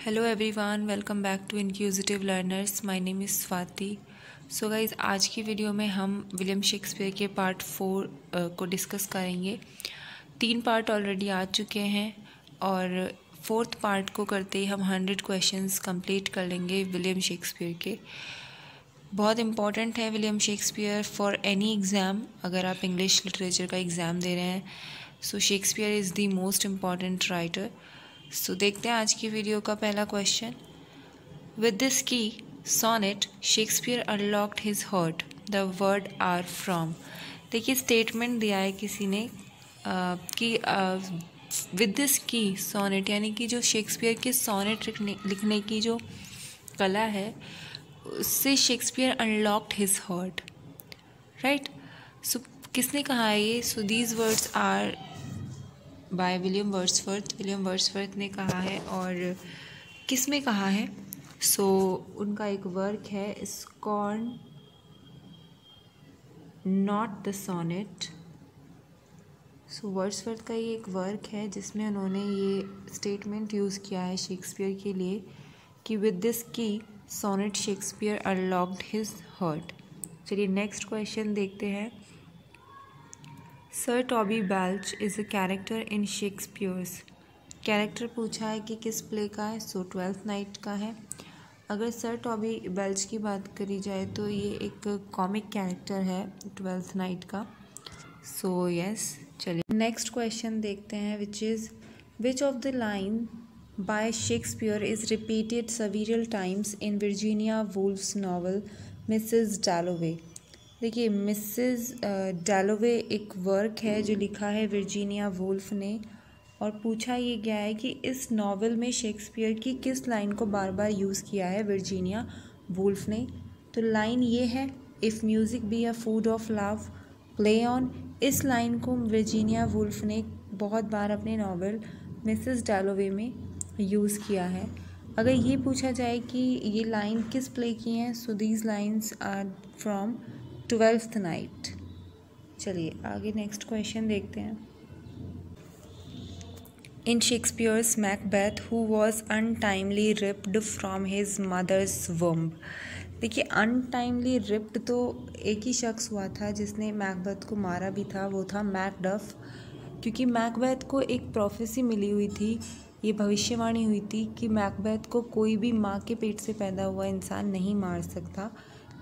Hello everyone, welcome back to inquisitive learners. My name is Swati. So guys, आज की video में हम William Shakespeare के पार्ट 4 को डिस्कस करेंगे। 3 पार्ट ऑलरेडी आ चुके हैं और 4th पार्ट को करते ही हम 100 क्वेश्चंस कंप्लीट कर लेंगे विलियम शेक्सपियर के। बहुत इंपॉर्टेंट है William Shakespeare for any exam. अगर आप इंग्लिश लिटरेचर का एग्ज़ाम दे रहे हैं, so Shakespeare is the most important writer. So देखते हैं आज की वीडियो का पहला question. With this key sonnet Shakespeare unlocked his heart, the word are from. देखिए, स्टेटमेंट दिया है किसी ने कि विद दिस की सोनेट, यानी कि जो शेक्सपियर के सोनेट लिखने की जो कला है, उससे Shakespeare unlocked his heart, right. So किसने कहा है ये? So these words are by William Wordsworth. William Wordsworth ने कहा है। और किस में कहा है? सो उनका एक वर्क है scorn not the sonnet. So Wordsworth का ये एक वर्क है जिसमें उन्होंने ये स्टेटमेंट यूज़ किया है शेक्सपियर के लिए कि with this key sonnet Shakespeare unlocked his heart. चलिए नेक्स्ट क्वेश्चन देखते हैं। Sir Toby Belch is a character in Shakespeare's. Character पूछा है कि किस प्ले का है? सो ट्वेल्थ नाइट का है। अगर सर टॉबी बेल्च की बात करी जाए तो ये एक कॉमिक कैरेक्टर है ट्वेल्थ नाइट का। सो यस, चलिए नेक्स्ट क्वेश्चन देखते हैं, which of the line by Shakespeare is repeated several times in Virginia wolves novel Mrs डैलोवे। देखिए, मिसेस डैलोवे एक वर्क है जो लिखा है वर्जीनिया वुल्फ ने, और पूछा ये गया है कि इस नॉवल में शेक्सपियर की किस लाइन को बार बार यूज़ किया है वर्जीनिया वुल्फ ने। तो लाइन ये है, if music be a food of love play on. इस लाइन को वर्जीनिया वुल्फ ने बहुत बार अपने नॉवल मिसेस डैलोवे में यूज़ किया है। अगर ये पूछा जाए कि ये लाइन किस प्ले की हैं, so these lines are from twelfth night. चलिए आगे नेक्स्ट क्वेश्चन देखते हैं। In Shakespeare's Macbeth who was untimely ripped from his mother's womb. देखिए, अनटाइमली रिप्ड तो एक ही शख्स हुआ था जिसने मैकबेथ को मारा भी था, वो था मैकडफ। क्योंकि मैकबेथ को एक प्रोफेसी मिली हुई थी, ये भविष्यवाणी हुई थी कि मैकबेथ को कोई भी माँ के पेट से पैदा हुआ इंसान नहीं मार सकता।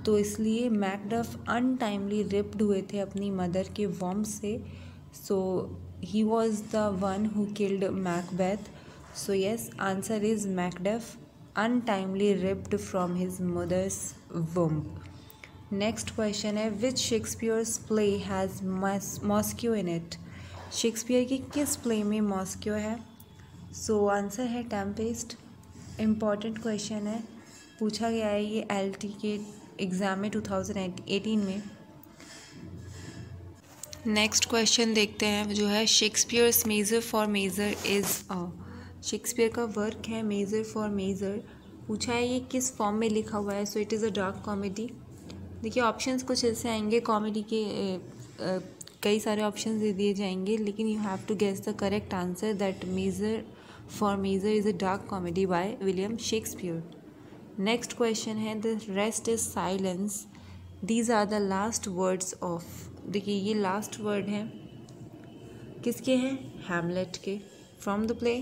तो इसलिए मैकडफ अनटाइमली रिप्ड हुए थे अपनी मदर के वॉम्ब से। So he was the one who killed Macbeth. So yes, answer is Macduff untimely ripped from his mother's womb. Next question है, which Shakespeare's play has masque in it. Shakespeare की किस play में masque है? So answer है Tempest. Important question है, पूछा गया है ये LT के एग्ज़ाम में 2018 में। नेक्स्ट क्वेश्चन देखते हैं, जो है Shakespeare's measure for measure is a. Shakespeare का वर्क है मेजर फॉर मेजर। पूछा है ये किस फॉर्म में लिखा हुआ है? So it is a dark comedy. देखिए, ऑप्शंस कुछ ऐसे आएंगे, कॉमेडी के कई सारे ऑप्शंस दे दिए जाएंगे, लेकिन you have to guess the correct answer that measure for measure is a dark comedy by William Shakespeare. Next question है, the rest is silence, these are the last words of. देखिए, ये last word हैं किसके हैं? Hamlet के, from the play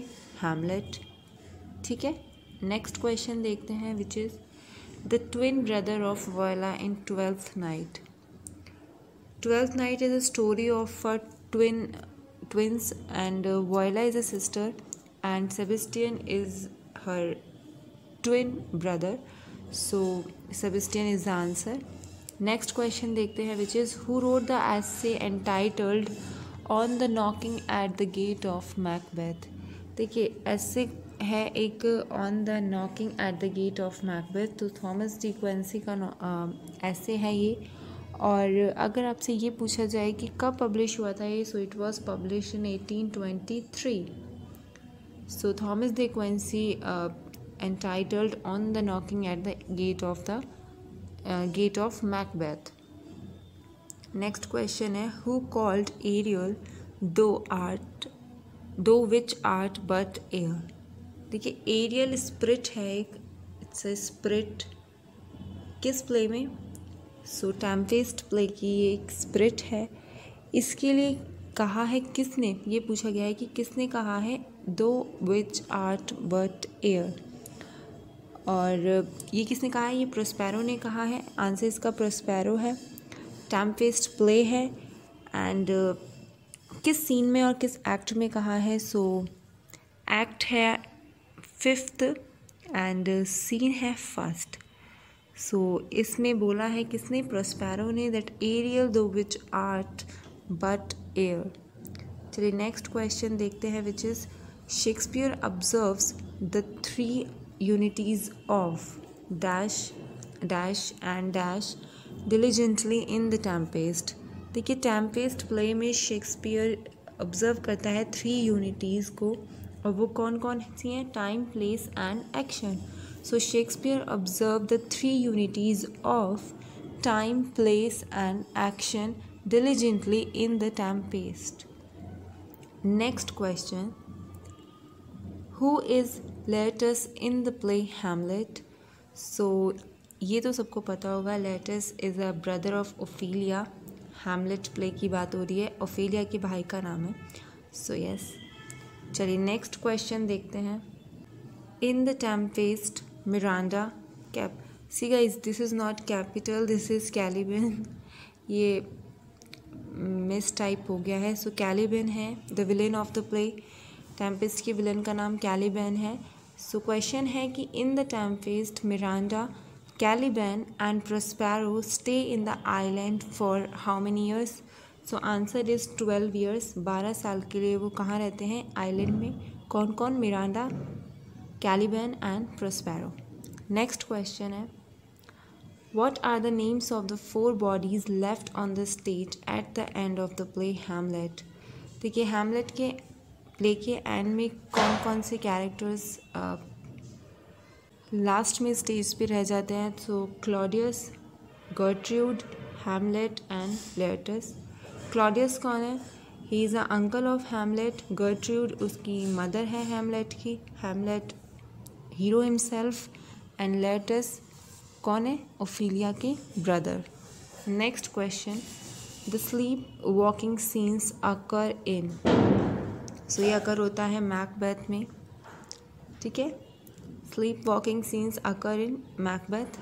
Hamlet. ठीक है, next question देखते हैं, which is the twin brother of Viola in twelfth night. Twelfth night is a story of a twins and Voila is a sister and Sebastian is her twin brother. So Sebastian is the answer. Next question देखते हैं, which is who wrote the essay entitled On the Knocking at the Gate of Macbeth। देखिए, ऐसे है एक on the knocking at the gate of Macbeth, तो Thomas De Quincey का ऐसे है ये। और अगर आपसे ये पूछा जाए कि कब पब्लिश हुआ था ये, so it was publish in 1823। So Thomas De Quincey entitled On the Knocking at the Gate of Macbeth। Next question है, who called Ariel though which art but air। देखिए एरियल स्प्रिट है एक, it's a spirit किस play में? सो Tempest play की ये एक spirit है। इसके लिए कहा है किसने, ये पूछा गया है कि किसने कहा है दो विच आर्ट बट एयर, और ये किसने कहा है? ये प्रोस्पेरो ने कहा है। आंसर इसका प्रोस्पेरो है। टेम्पेस्ट प्ले है एंड किस सीन में और किस एक्ट में कहा है? सो एक्ट है 5th एंड सीन है 1st। सो इसमें बोला है किसने? प्रोस्पेरो ने, दैट एरियल दो विच आर्ट बट एयर। चलिए नेक्स्ट क्वेश्चन देखते हैं, which is Shakespeare observes the 3 unities of dash dash and dash diligently in the Tempest. देखिए टेम्पेस्ट प्ले में शेक्सपियर ऑब्जर्व करता है 3 यूनिटीज़ को, और वो कौन कौन सी हैं? Time, place and action. So Shakespeare observe the 3 unities of time, place and action diligently in the tempest. Next question, who is Laertes in the play Hamlet? So ये तो सबको पता होगा, Laertes is a brother of Ophelia। Hamlet play की बात हो रही है, ओफेलिया के भाई का नाम है। सो यस, चलिए नेक्स्ट क्वेश्चन देखते हैं। In the tempest Miranda cap, see guys this is not capital, this is Caliban। ये मिस टाइप हो गया है। सो कैलिबन है the villain of the play. Tempest के विलेन का नाम कैलिबन है। सो क्वेश्चन है कि in the Tempest Miranda, Caliban and Prospero stay in the island for how many years? So answer is 12 years. 12 साल के लिए वो कहाँ रहते हैं? आइलैंड में। कौन कौन? Miranda, Caliban and Prospero. Next question है, what are the names of the 4 bodies left on the stage at the end of the play Hamlet? देखिए हैमलेट के प्ले के एंड में कौन कौन से कैरेक्टर्स लास्ट में स्टेज पे रह जाते हैं? So Claudius, Gertrude, Hamlet and Laertes. Claudius कौन है? He is a uncle of Hamlet. Gertrude उसकी मदर है हैमलेट की, Hamlet hero himself. And Laertes कौन है? ओफीलिया के brother. Next question, the sleep walking scenes occur in. So ये occur होता है मैकबेथ में, ठीक है। Sleep walking scenes occur in Macbeth.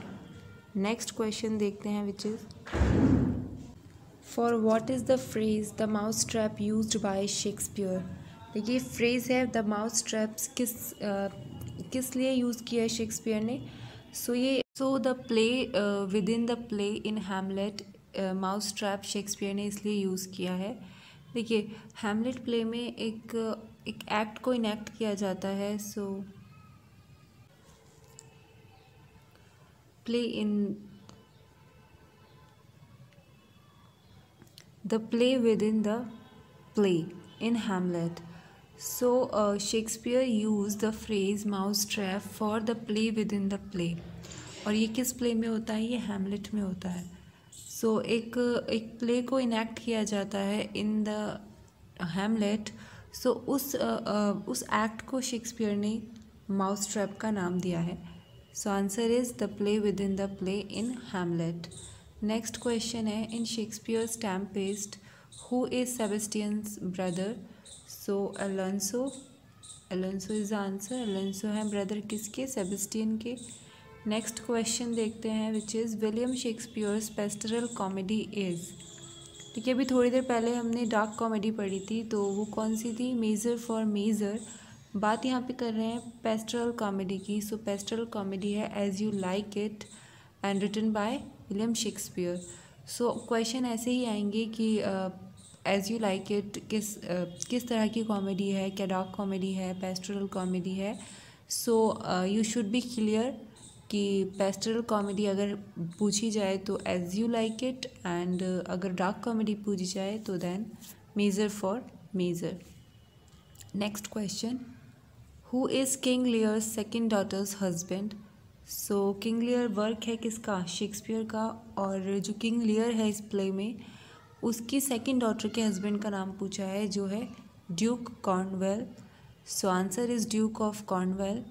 Next question देखते हैं, which is for what is the phrase the mouse trap used by Shakespeare. देखिए phrase है द माउस ट्रैप्स किस लिए यूज़ किया है शेक्सपियर ने? So the play within the play in Hamlet mouse trap Shakespeare ने इसलिए use किया है। देखिए हैमलेट प्ले में एक एक्ट को इनेक्ट किया जाता है। So play in the play within the play in Hamlet. So Shakespeare use the phrase mouse trap for the play within the play. और ये किस प्ले में होता है? ये हैमलेट में होता है। सो एक प्ले को इनेक्ट किया जाता है इन द हैमलेट। सो उस एक्ट को शेक्सपियर ने माउस ट्रैप का नाम दिया है। So answer is the play within the play in Hamlet. Next question है, in Shakespeare's Tempest who is Sebastian's brother? So Alonso is the answer. Alonso है brother किसके? Sebastian के। Next question देखते हैं, which is William Shakespeare's pastoral comedy is. ठीक है, अभी थोड़ी देर पहले हमने डार्क कॉमेडी पढ़ी थी, तो वो कौन सी थी? Measure for measure. बात यहाँ पे कर रहे हैं पेस्टरल कॉमेडी की। सो पेस्टरल कॉमेडी है as you like it and written by William Shakespeare. So question ऐसे ही आएंगे कि एज यू लाइक इट किस तरह की कॉमेडी है? क्या डार्क कॉमेडी है, पेस्टरल कॉमेडी है? So you should be clear कि पेस्टरल कॉमेडी अगर पूछी जाए तो as you like it, and अगर डार्क कॉमेडी पूछी जाए तो then measure for measure. Next question, who is King Lear's second daughter's husband? So King Lear work है किसका? शेक्सपियर का। और जो किंग लियर है इस प्ले में, उसकी सेकेंड डॉटर के हस्बैंड का नाम पूछा है, जो है Duke Cornwell. So answer is Duke of Cornwell.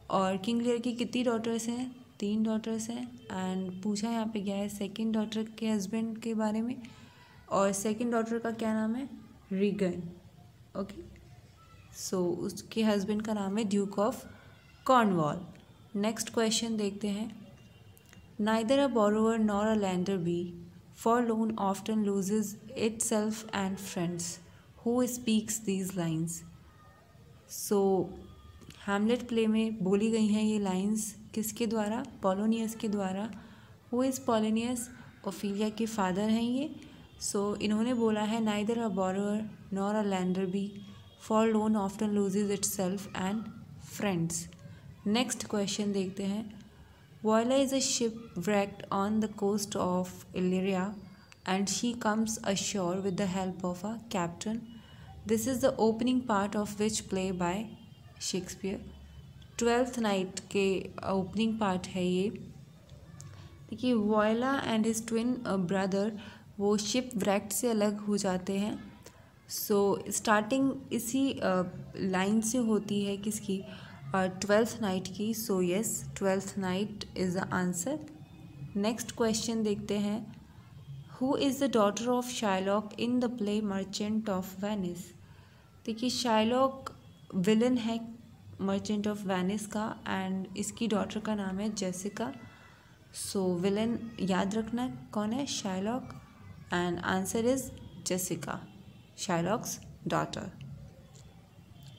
और किंग लियर की कितनी डॉटर्स हैं? 3 डॉटर्स हैं। एंड पूछा यहाँ पे गया है सेकंड डॉटर के हस्बैंड के बारे में, और सेकंड डॉटर का क्या नाम है? रीगन। ओके, सो उसके हस्बैंड का नाम है duke of Cornwall. Next question देखते हैं। Neither a borrower nor a lender be, for loan often loses itself and friends, who speaks these lines. So Hamlet play में बोली गई हैं ये लाइन्स किसके द्वारा? पोलोनियस के द्वारा। Who is Polonius? ओफिलिया के फादर हैं ये। सो इन्होंने बोला है neither a borrower nor a lender be, for loan often loses itself and friends. Next question देखते हैं। Viola is a ship wrecked on the coast of Illyria and she comes ashore with the help of a captain. This is the opening part of which play by Shakespeare. 12th night के opening part है ये। देखिए voila and his twin brother वो ship wrecked से अलग हो जाते हैं। सो स्टार्टिंग इसी लाइन से होती है किसकी? 12th नाइट की। So yes, 12th night is the answer. Next question देखते हैं। Who is the daughter of Shylock in the play merchant of Venice. देखिए शाइलॉक विलन है मर्चेंट ऑफ वेनिस का, एंड इसकी डॉटर का नाम है जेसिका। सो विलन याद रखना कौन है? Shylock. And answer is Jessica, Shylock's daughter.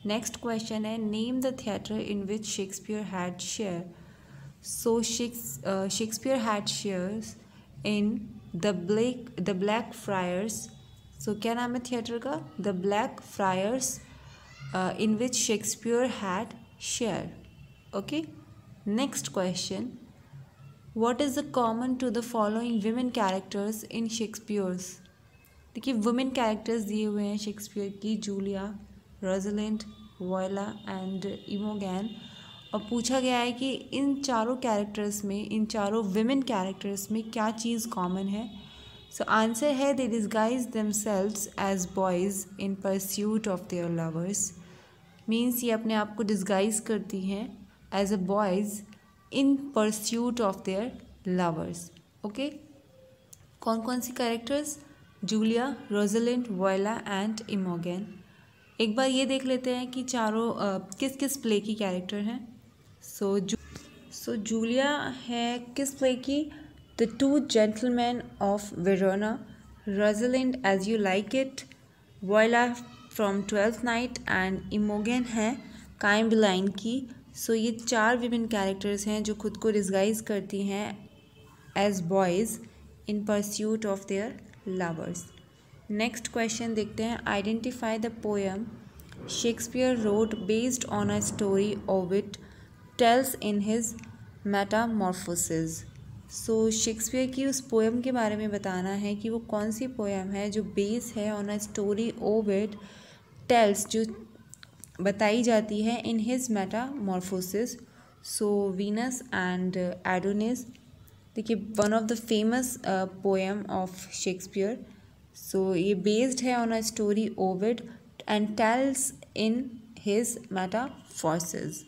Next question है। Name the theatre in which Shakespeare had share. So Shakespeare had shares in the Black Friars. So क्या नाम है थिएटर का? The Black Friars, in which Shakespeare had share. Okay. Next question. What is the common to the following women characters in Shakespeare's? देखिए women characters दिए हुए हैं Shakespeare की, Julia, Rosalind, Viola and इमोगैन। और पूछा गया है कि इन चारों कैरेक्टर्स में, इन चारों विमेन कैरेक्टर्स में क्या चीज़ कॉमन है? सो आंसर है they disguise themselves as boys in pursuit of their lovers. Means ये अपने आप को डिस्गाइज करती हैं as a boys in pursuit of their lovers. Okay, कौन कौन सी characters? Julia, Rosalind, Viola and Imogen. एक बार ये देख लेते हैं कि चारों किस किस प्ले की कैरेक्टर हैं। सो जूलिया है किस प्ले की? The two gentlemen of Verona. Rosalind as you like it. Viola from 12th night and Imogen है काइम्बलाइन की। सो ये 4 विमेन कैरेक्टर्स हैं जो खुद को डिस्गाइज करती हैं as boys in pursuit of their lovers. Next question देखते हैं। Identify the poem Shakespeare wrote based on a story Ovid tells in his Metamorphosis. So Shakespeare की उस पोएम के बारे में बताना है कि वो कौन सी पोएम है जो बेस है on a story Ovid tells, जो बताई जाती है in his Metamorphosis. So Venus and Adonis. देखिए one of the famous poem of Shakespeare. So ये बेस्ड है on a story Ovid and tells in his metamorphosis.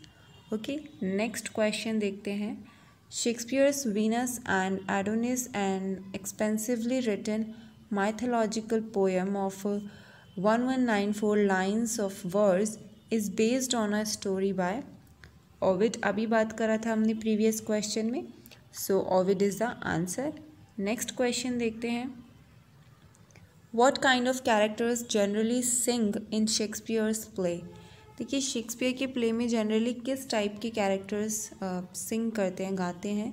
Okay, next question देखते हैं। Shakespeare's Venus and Adonis an expansively written mythological poem of 1194 lines of verse is based on a story by Ovid. अभी बात करा था हमने previous question में। So Ovid is the answer. Next question देखते हैं। What kind of characters generally sing in Shakespeare's play? देखिए Shakespeare के प्ले में जनरली किस टाइप के कैरेक्टर्स सिंग करते हैं, गाते हैं?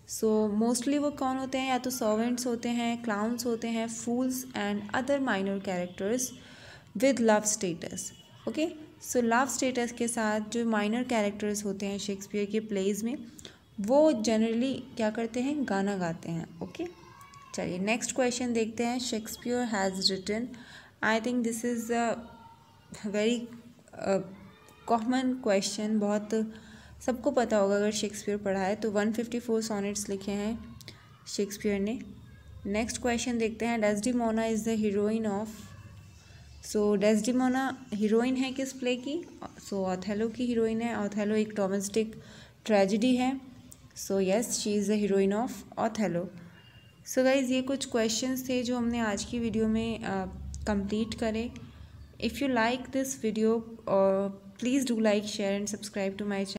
सो मोस्टली वो कौन होते हैं? या तो सर्वेंट्स होते हैं, क्लाउन्स होते हैं, fools and other minor characters with love status. Okay, so love status के साथ जो माइनर कैरेक्टर्स होते हैं शेक्सपियर के प्लेज में, वो जनरली क्या करते हैं? गाना गाते हैं। ओके, चलिए नेक्स्ट क्वेश्चन देखते हैं। Shakespeare has written, I think this is a very common question, बहुत सबको पता होगा अगर शेक्सपियर पढ़ा है तो। 154 सोनेट्स लिखे हैं शेक्सपियर ने। नेक्स्ट क्वेश्चन देखते हैं। Desdemona is the heroine of so Desdemona heroine है किस प्ले की? सो ऑथेलो की हीरोइन है। ऑथेलो एक डोमेस्टिक ट्रेजिडी है। So yes, she is the heroine of Othello. So guys, ये कुछ क्वेश्चंस थे जो हमने आज की वीडियो में कंप्लीट करे। If you like this video, please do like, share and subscribe to my channel.